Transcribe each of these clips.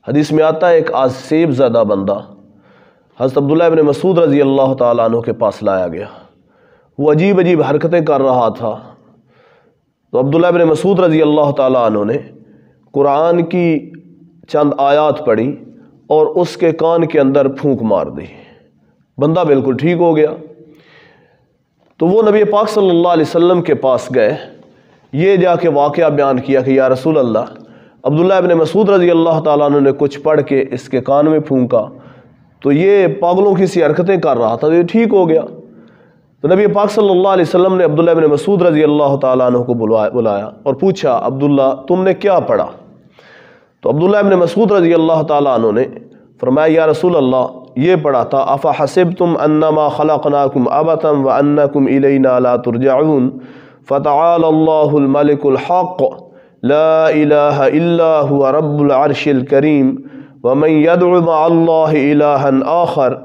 حدیث میں آتا ہے ایک آسیب زدہ بندہ حضرت عبداللہ ابن مسعود رضی اللہ تعالیٰ عنہ کے پاس لایا گیا. وہ عجیب عجیب حرکتیں کر رہا تھا. تو عبداللہ ابن مسعود رضی اللہ تعالیٰ عنہ نے قرآن کی چند آیات پڑھی اور اس کے کان کے اندر پھونک مار دی. بندہ بالکل ٹھیک ہو گیا. تو وہ نبی پاک صلی اللہ علیہ وسلم کے پاس گئے. یہ جا کے واقعہ بیان کیا کہ یا رسول اللہ، عبداللہ ابن مسعود رضی اللہ تعالیٰ عنہ نے کچھ پڑھ کے اس کے کان میں پھونکا تو یہ پاگلوں کی سی حرکتیں کر رہا تھا، تو یہ ٹھیک ہو گیا. تو نبی پاک صلی اللہ علیہ وسلم نے عبداللہ ابن مسعود رضی اللہ تعالیٰ عنہ کو بلایا اور پوچھا، عبداللہ تم نے کیا پڑھا؟ تو عبداللہ ابن مسعود رضی اللہ تعالیٰ عنہ نے فرمایا، یا رسول اللہ یہ پڑھا تھا، افحسبتم انما خلقناکم عبثا وانکم الینا لا ترجعون فتعال اللہ الملک الحق لا الہ الا هو رب العرش الکریم ومن يدع مع اللہ الہا آخر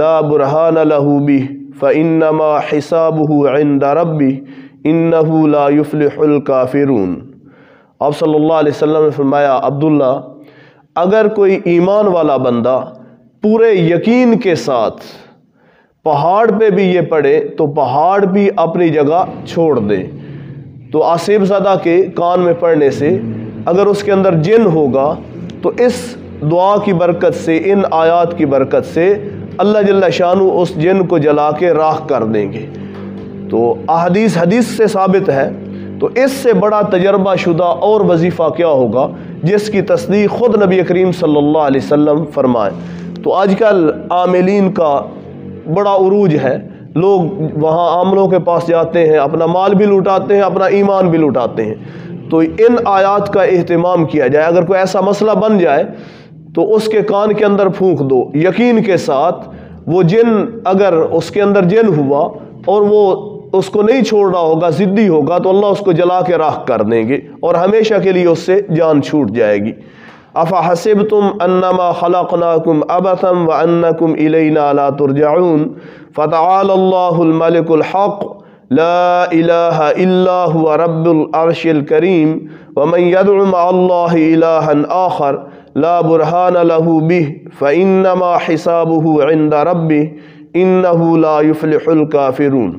لا برہان له به فانما حسابه عند ربه انه لا يفلح الکافرون. آپ صلی اللہ علیہ وسلم نے فرمایا، عبداللہ اگر کوئی ایمان والا بندہ پورے یقین کے ساتھ پہاڑ پہ بھی یہ پڑھے تو پہاڑ بھی اپنی جگہ چھوڑ دے. تو آصف زدہ کے کان میں پڑھنے سے اگر اس کے اندر جن ہوگا تو اس دعا کی برکت سے، ان آیات کی برکت سے اللہ جل شانہ اس جن کو جلا کے راکھ کر دیں گے. تو حدیث سے ثابت ہے. تو اس سے بڑا تجربہ شدہ اور وظیفہ کیا ہوگا جس کی تصدیق خود نبی کریم صلی اللہ علیہ وسلم فرمائے. تو آج کل عاملین کا بڑا عروج ہے. لوگ وہاں عاملوں کے پاس جاتے ہیں، اپنا مال بھی لوٹاتے ہیں، اپنا ایمان بھی لوٹاتے ہیں. تو ان آیات کا اہتمام کیا جائے. اگر کوئی ایسا مسئلہ بن جائے تو اس کے کان کے اندر پھونک دو یقین کے ساتھ. وہ جن اگر اس کے اندر جن ہوا اور وہ اس کو نہیں چھوڑ رہا ہوگا، ضدی ہوگا، تو اللہ اس کو جلا کے راکھ کر دیں گے اور ہمیشہ کے لیے اس سے جان چھوٹ جائے گی. افحسبتم انما خلقناکم عبثا وانکم الینا لا ترجعون فتعال اللہ الملک الحق لا الہ الا هو رب العرش الکریم ومن يدع مع اللہ الہا آخر لا برہان له به فانما حسابه عند ربه انه لا يفلح الکافرون.